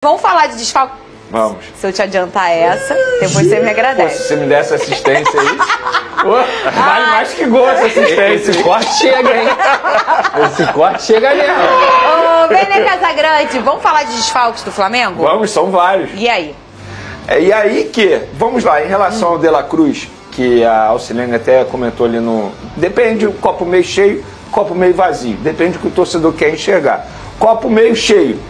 Vamos falar de desfalque? Vamos. Se eu te adiantar essa, depois você me Pô, agradece. se você me der essa assistência aí, vale mais que gol essa assistência. Esse corte chega, hein? Esse corte chega mesmo. Ô, Vene Casagrande, vamos falar de desfalques do Flamengo? Vamos, são vários. E aí? E aí que, vamos lá, em relação ao De La Cruz, que a Alcilene até comentou ali no... Depende do copo meio cheio, copo meio vazio. Depende do que o torcedor quer enxergar. Copo meio cheio.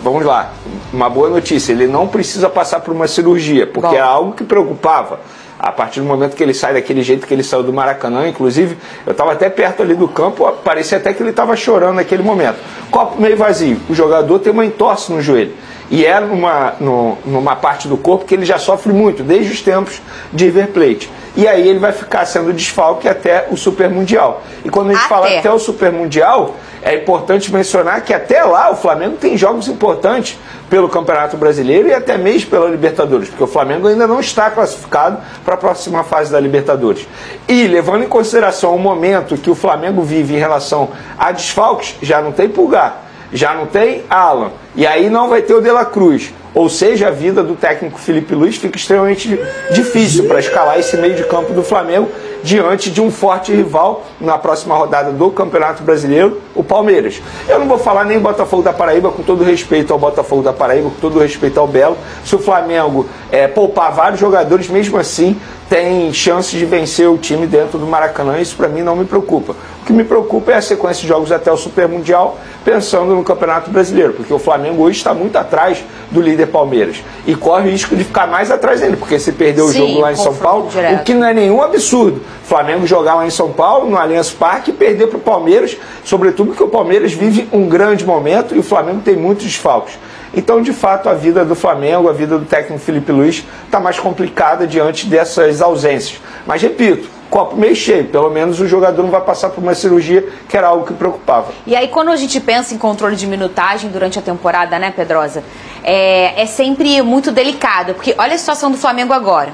Vamos lá, uma boa notícia, ele não precisa passar por uma cirurgia, porque é algo que preocupava. A partir do momento que ele sai daquele jeito que ele saiu do Maracanã, inclusive, eu estava até perto ali do campo, parecia até que ele estava chorando naquele momento. Copo meio vazio, o jogador tem uma entorse no joelho. E é numa parte do corpo que ele já sofre muito, desde os tempos de River Plate. E aí ele vai ficar sendo desfalque até o Super Mundial. E quando a gente fala até o Super Mundial, é importante mencionar que até lá o Flamengo tem jogos importantes pelo Campeonato Brasileiro e até mesmo pela Libertadores, porque o Flamengo ainda não está classificado para a próxima fase da Libertadores. E levando em consideração o momento que o Flamengo vive em relação a desfalques, já não tem Pulgar, já não tem Alan, e aí não vai ter o De La Cruz. Ou seja, a vida do técnico Felipe Luiz fica extremamente difícil para escalar esse meio de campo do Flamengo diante de um forte rival na próxima rodada do Campeonato Brasileiro, o Palmeiras. Eu não vou falar nem Botafogo da Paraíba, com todo respeito ao Botafogo da Paraíba, com todo respeito ao Belo. Se o Flamengo poupar vários jogadores, mesmo assim, tem chance de vencer o time dentro do Maracanã. Isso para mim não me preocupa. O que me preocupa é a sequência de jogos até o Super Mundial, pensando no Campeonato Brasileiro, porque o Flamengo hoje está muito atrás do líder Palmeiras e corre o risco de ficar mais atrás ainda, porque se perder o jogo lá em São Paulo, o que não é nenhum absurdo. Flamengo jogar lá em São Paulo, no Allianz Parque, e perder para o Palmeiras, sobretudo porque o Palmeiras vive um grande momento e o Flamengo tem muitos desfalques. Então, de fato, a vida do Flamengo, a vida do técnico Felipe Luiz está mais complicada diante dessas ausências. Mas, repito, copo meio cheio, pelo menos o jogador não vai passar por uma cirurgia, que era algo que preocupava. E aí, quando a gente pensa em controle de minutagem durante a temporada, né, Pedrosa, é sempre muito delicado, porque olha a situação do Flamengo agora.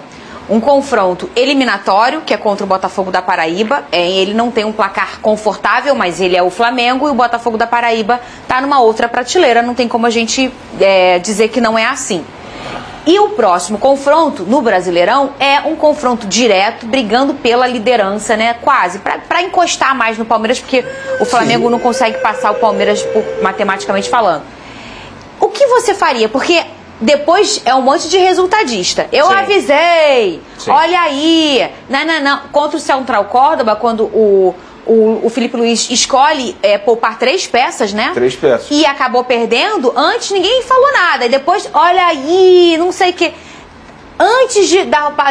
Um confronto eliminatório, que é contra o Botafogo da Paraíba. Ele não tem um placar confortável, mas ele é o Flamengo, e o Botafogo da Paraíba está numa outra prateleira. Não tem como a gente dizer que não é assim. E o próximo confronto, no Brasileirão, é um confronto direto, brigando pela liderança, né? Quase, para encostar mais no Palmeiras, porque o Flamengo não consegue passar o Palmeiras, matematicamente falando. O que você faria? Porque depois é um monte de resultadista. Eu avisei, olha aí, não. Contra o Central Córdoba, quando o Felipe Luiz escolhe poupar 3 peças, né? 3 peças. E acabou perdendo, antes ninguém falou nada. E depois, olha aí, não sei o que. Antes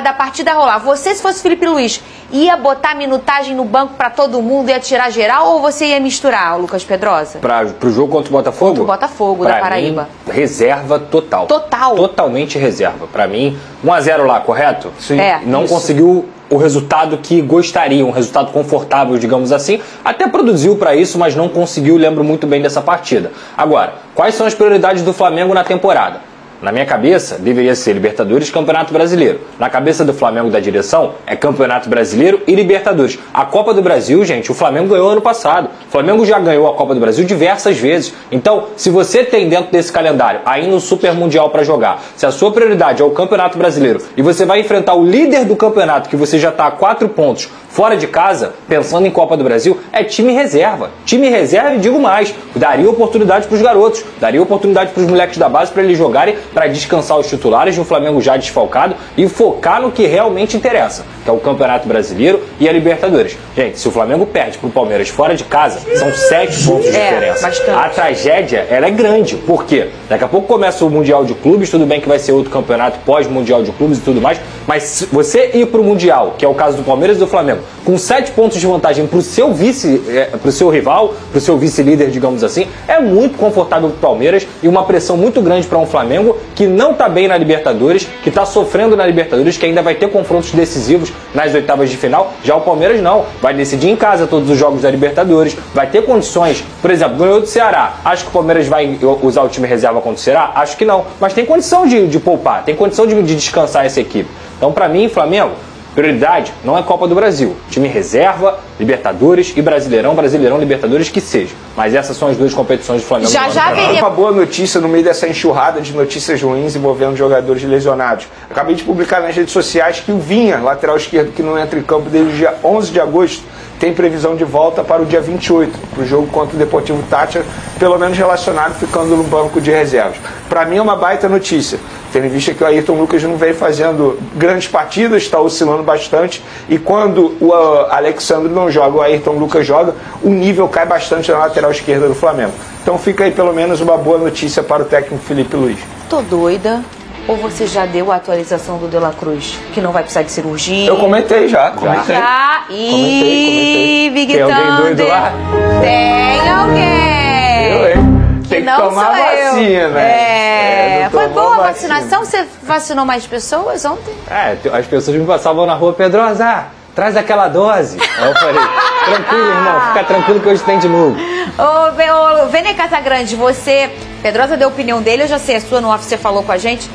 da partida rolar, você, se fosse Felipe Luiz, ia botar minutagem no banco pra todo mundo, ia tirar geral, ou você ia misturar, Lucas Pedrosa? Pro jogo contra o Botafogo? Contra o Botafogo da Paraíba. Mim, reserva total. Total. Totalmente reserva. Pra mim, 1-0 lá, correto? Sim. Não conseguiu o resultado que gostaria, um resultado confortável, digamos assim. Até produziu para isso, mas não conseguiu, lembro muito bem dessa partida. Agora, quais são as prioridades do Flamengo na temporada? Na minha cabeça, deveria ser Libertadores e Campeonato Brasileiro. Na cabeça do Flamengo, da direção, é Campeonato Brasileiro e Libertadores. A Copa do Brasil, gente, o Flamengo ganhou ano passado. O Flamengo já ganhou a Copa do Brasil diversas vezes. Então, se você tem dentro desse calendário ainda um Super Mundial para jogar, se a sua prioridade é o Campeonato Brasileiro e você vai enfrentar o líder do campeonato, que você já está a 4 pontos fora de casa, pensando em Copa do Brasil, é time reserva. Time reserva, e digo mais, daria oportunidade para os garotos, daria oportunidade para os moleques da base para eles jogarem, para descansar os titulares do Flamengo já desfalcado e focar no que realmente interessa, que é o Campeonato Brasileiro e a Libertadores. Gente, se o Flamengo perde para o Palmeiras fora de casa, são 7 pontos de diferença. Bastante. A tragédia, ela é grande. Por quê? Daqui a pouco começa o Mundial de Clubes, tudo bem que vai ser outro campeonato pós-Mundial de Clubes e tudo mais, mas se você ir para o Mundial, que é o caso do Palmeiras e do Flamengo, com 7 pontos de vantagem para o seu vice, para o seu rival, para o seu vice-líder, digamos assim, é muito confortável para o Palmeiras e uma pressão muito grande para um Flamengo que não está bem na Libertadores, que está sofrendo na Libertadores, que ainda vai ter confrontos decisivos nas oitavas de final. Já o Palmeiras não, vai decidir em casa todos os jogos da Libertadores, vai ter condições, por exemplo, ganhou do Ceará, acho que o Palmeiras vai usar o time reserva contra o Ceará? Acho que não, mas tem condição de poupar, tem condição de descansar essa equipe. Então, para mim, Flamengo, Prioridade não é Copa do Brasil. Time reserva, Libertadores e Brasileirão, Libertadores, que seja. Mas essas são as duas competições do Flamengo. Já veio uma boa notícia no meio dessa enxurrada de notícias ruins envolvendo jogadores lesionados. Acabei de publicar nas redes sociais que o Vinha, lateral esquerdo que não entra em campo desde o dia 11 de agosto, tem previsão de volta para o dia 28, para o jogo contra o Deportivo Táchira, pelo menos relacionado, ficando no banco de reservas. Para mim é uma baita notícia, tendo em vista que o Ayrton Lucas não vem fazendo grandes partidas, está oscilando bastante, e quando o Alexandre não joga, o Ayrton Lucas joga, o nível cai bastante na lateral esquerda do Flamengo. Então fica aí pelo menos uma boa notícia para o técnico Felipe Luiz. Tô doida. Ou você já deu a atualização do De La Cruz? Que não vai precisar de cirurgia? Eu comentei já. Já? Ih, Big Tem alguém doido Thunder. lá? Tem alguém. Tem que não tomar sou eu. vacina. Foi boa a vacinação? Você vacinou mais pessoas ontem? As pessoas me passavam na rua, Pedrosa, traz aquela dose. Aí eu falei, tranquilo, irmão, fica tranquilo que hoje tem de novo. Ô, Vene Casagrande, Pedrosa deu a opinião dele, eu já sei a sua, no off você falou com a gente.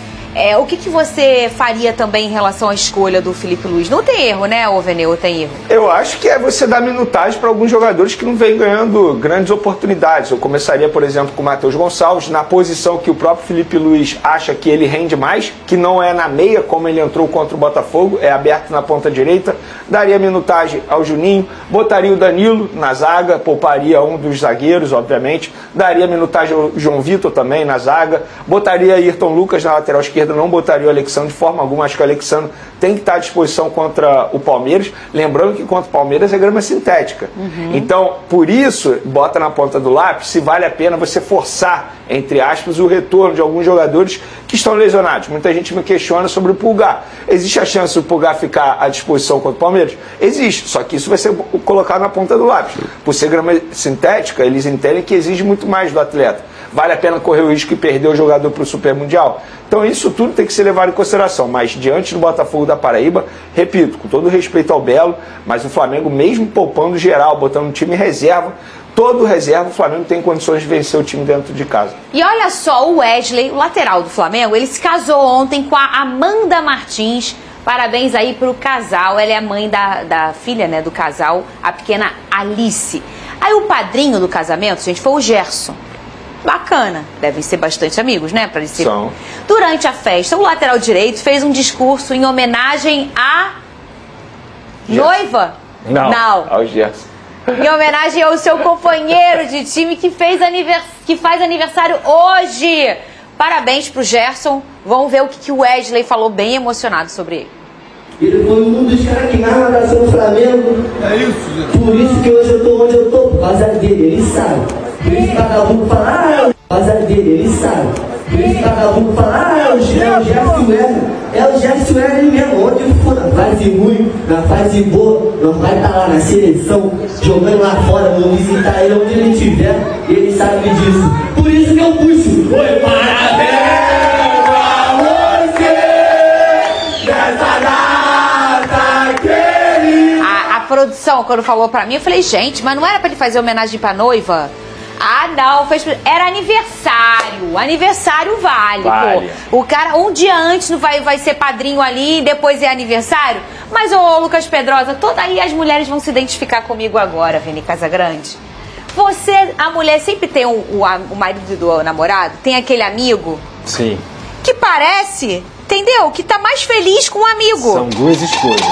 O que você faria também em relação à escolha do Felipe Luiz? Não tem erro, né, ô Vene, ou tem erro? Eu acho que é você dar minutagem para alguns jogadores que não vêm ganhando grandes oportunidades. Eu começaria, por exemplo, com o Matheus Gonçalves, na posição que o próprio Felipe Luiz acha que ele rende mais, que não é na meia, como ele entrou contra o Botafogo, é aberto na ponta direita. Daria minutagem ao Juninho, botaria o Danilo na zaga, pouparia um dos zagueiros, obviamente. Daria minutagem ao João Vitor também na zaga, botaria Ayrton Lucas na lateral esquerda, não botaria o Alexandre de forma alguma. Acho que o Alexandre tem que estar à disposição contra o Palmeiras, lembrando que contra o Palmeiras é grama sintética. Então, por isso, bota na ponta do lápis se vale a pena você forçar, entre aspas, o retorno de alguns jogadores que estão lesionados. Muita gente me questiona sobre o Pulgar. Existe a chance do Pulgar ficar à disposição contra o Palmeiras? Existe, só que isso vai ser colocado na ponta do lápis. Por ser grama sintética, eles entendem que exige muito mais do atleta. Vale a pena correr o risco de perder o jogador para o Super Mundial? Então isso tudo tem que ser levado em consideração. Mas diante do Botafogo da Paraíba, repito, com todo respeito ao Belo, mas o Flamengo, mesmo poupando geral, botando um time reserva, todo reserva, o Flamengo tem condições de vencer o time dentro de casa. E olha só, o Wesley, o lateral do Flamengo, ele se casou ontem com a Amanda Martins. Parabéns aí pro casal. Ela é a mãe da filha, né, do casal, a pequena Alice. Aí o padrinho do casamento, gente, foi o Gerson. Bacana, devem ser bastante amigos, né? Pra ser... São. Durante a festa, o lateral direito fez um discurso em homenagem à noiva? Não. Ao Gerson. Em homenagem ao seu companheiro de time que faz aniversário hoje. Parabéns pro Gerson. Vamos ver o que o Wesley falou, bem emocionado sobre ele. Ele foi um dos caras que mais me abraçou no Flamengo. É isso, gente. Por isso que hoje eu tô onde eu tô, por causa dele, ele sabe. Por isso que vagabundo fala, por causa dele, ele sabe. Por isso que vagabundo fala, é o Gerson Wesley. É o Gerson Wesley mesmo. Onde for na fase ruim, na fase boa, nós vai estar lá na seleção, jogando lá fora, vou visitar ele onde ele estiver, ele sabe disso. Por isso que eu puxo. Oi, parabéns! A produção, quando falou pra mim, eu falei, gente, mas não era pra ele fazer homenagem pra noiva? Ah, não, era aniversário. Aniversário vale. Pô. O cara, um dia antes vai ser padrinho ali e depois é aniversário. Mas, ô Lucas Pedrosa, toda aí as mulheres vão se identificar comigo agora, Vene Casagrande. A mulher sempre tem o marido do namorado, tem aquele amigo. Sim. Que parece, entendeu? Que tá mais feliz com o amigo. São duas esposas.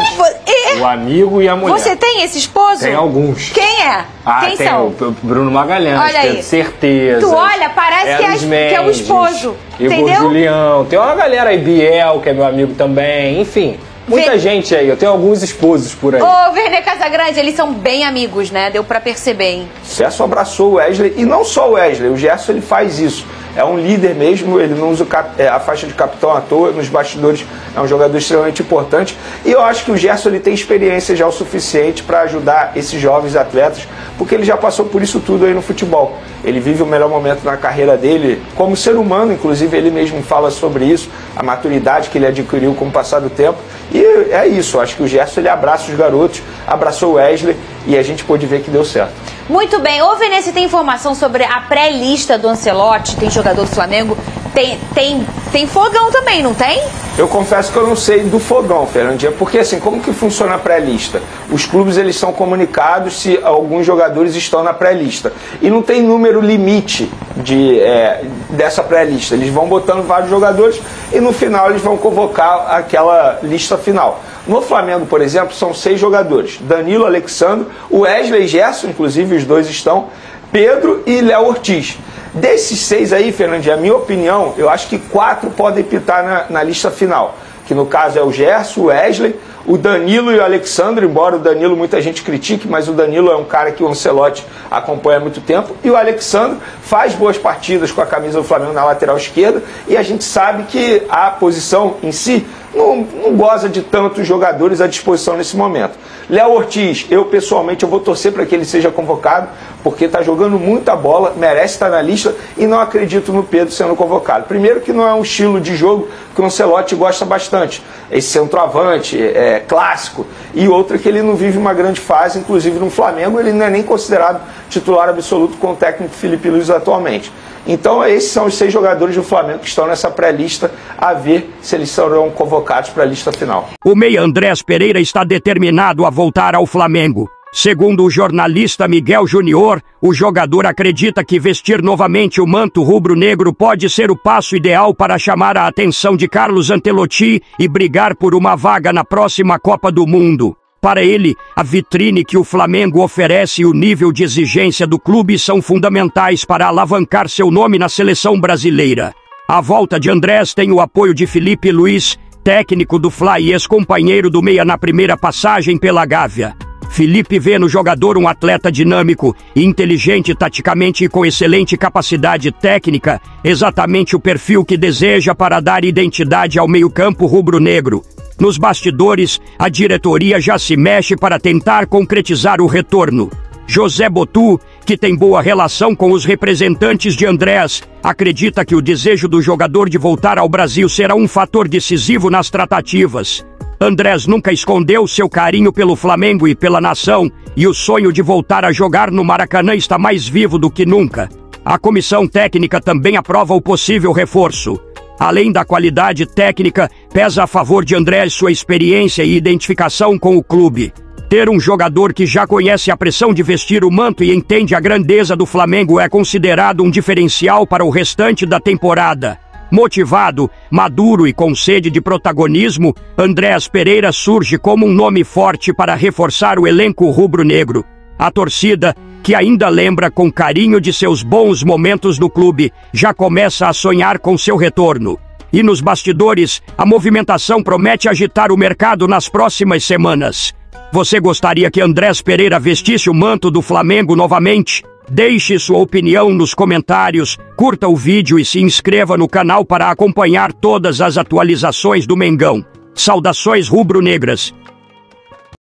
O amigo e a mulher. Você tem esse esposo? Tem alguns. Quem é? Quem tem são? o Bruno Magalhães, Olha aí. Tenho Certeza. Tu olha, parece que é o esposo. Igor Entendeu? Julião. Tem uma galera aí, Biel, que é meu amigo também. Enfim, muita gente aí. Eu tenho alguns esposos por aí. Ô, Vene Casagrande, eles são bem amigos, né? Deu pra perceber, hein? O Gerson abraçou o Wesley, e não só o Wesley, o Gerson ele faz isso. É um líder mesmo, ele não usa a faixa de capitão à toa, nos bastidores é um jogador extremamente importante. E eu acho que o Gerson ele tem experiência já o suficiente para ajudar esses jovens atletas, porque ele já passou por isso tudo aí no futebol. Ele vive o melhor momento na carreira dele, como ser humano, inclusive ele mesmo fala sobre isso, a maturidade que ele adquiriu com o passar do tempo. E é isso, eu acho que o Gerson ele abraça os garotos, abraçou o Wesley e a gente pôde ver que deu certo. Muito bem. Ô, Venê, você tem informação sobre a pré-lista do Ancelotti? Tem jogador do Flamengo Tem fogão também, não tem? Eu confesso que eu não sei do fogão, Fernandinha, porque assim, como que funciona a pré-lista? Os clubes, eles são comunicados se alguns jogadores estão na pré-lista. E não tem número limite dessa pré-lista. Eles vão botando vários jogadores e no final eles vão convocar aquela lista final. No Flamengo, por exemplo, são 6 jogadores. Danilo, Alexandre, o Wesley e Gerson, inclusive os dois estão, Pedro e Léo Ortiz. Desses 6 aí, Fernandinho, a minha opinião, eu acho que 4 podem pitar na lista final. Que no caso é o Gerson, o Wesley, o Danilo e o Alexandre, embora o Danilo muita gente critique, mas o Danilo é um cara que o Ancelotti acompanha há muito tempo. E o Alexandre faz boas partidas com a camisa do Flamengo na lateral esquerda. E a gente sabe que a posição em si não goza de tantos jogadores à disposição nesse momento. Léo Ortiz, eu pessoalmente vou torcer para que ele seja convocado, porque está jogando muita bola, merece estar na lista e não acredito no Pedro sendo convocado. Primeiro que não é um estilo de jogo que o Ancelotti gosta bastante, esse centroavante, clássico, e outra que ele não vive uma grande fase, inclusive no Flamengo ele não é nem considerado titular absoluto com o técnico Felipe Luiz atualmente. Então esses são os 6 jogadores do Flamengo que estão nessa pré-lista, a ver se eles serão convocados para a lista final. O meia Andrés Pereira está determinado a voltar ao Flamengo. Segundo o jornalista Miguel Júnior, o jogador acredita que vestir novamente o manto rubro-negro pode ser o passo ideal para chamar a atenção de Carlos Ancelotti e brigar por uma vaga na próxima Copa do Mundo. Para ele, a vitrine que o Flamengo oferece e o nível de exigência do clube são fundamentais para alavancar seu nome na seleção brasileira. A volta de Andrés tem o apoio de Felipe Luiz, técnico do Fla e ex-companheiro do meia na primeira passagem pela Gávea. Felipe vê no jogador um atleta dinâmico, inteligente taticamente e com excelente capacidade técnica, exatamente o perfil que deseja para dar identidade ao meio-campo rubro-negro. Nos bastidores, a diretoria já se mexe para tentar concretizar o retorno. José Botu, que tem boa relação com os representantes de Andrés, acredita que o desejo do jogador de voltar ao Brasil será um fator decisivo nas tratativas. Andrés nunca escondeu seu carinho pelo Flamengo e pela nação, e o sonho de voltar a jogar no Maracanã está mais vivo do que nunca. A comissão técnica também aprova o possível reforço. Além da qualidade técnica, pesa a favor de Andrés sua experiência e identificação com o clube. Ter um jogador que já conhece a pressão de vestir o manto e entende a grandeza do Flamengo é considerado um diferencial para o restante da temporada. Motivado, maduro e com sede de protagonismo, Andrés Pereira surge como um nome forte para reforçar o elenco rubro-negro. A torcida, que ainda lembra com carinho de seus bons momentos no clube, já começa a sonhar com seu retorno. E nos bastidores, a movimentação promete agitar o mercado nas próximas semanas. Você gostaria que Andrés Pereira vestisse o manto do Flamengo novamente? Deixe sua opinião nos comentários, curta o vídeo e se inscreva no canal para acompanhar todas as atualizações do Mengão. Saudações rubro-negras!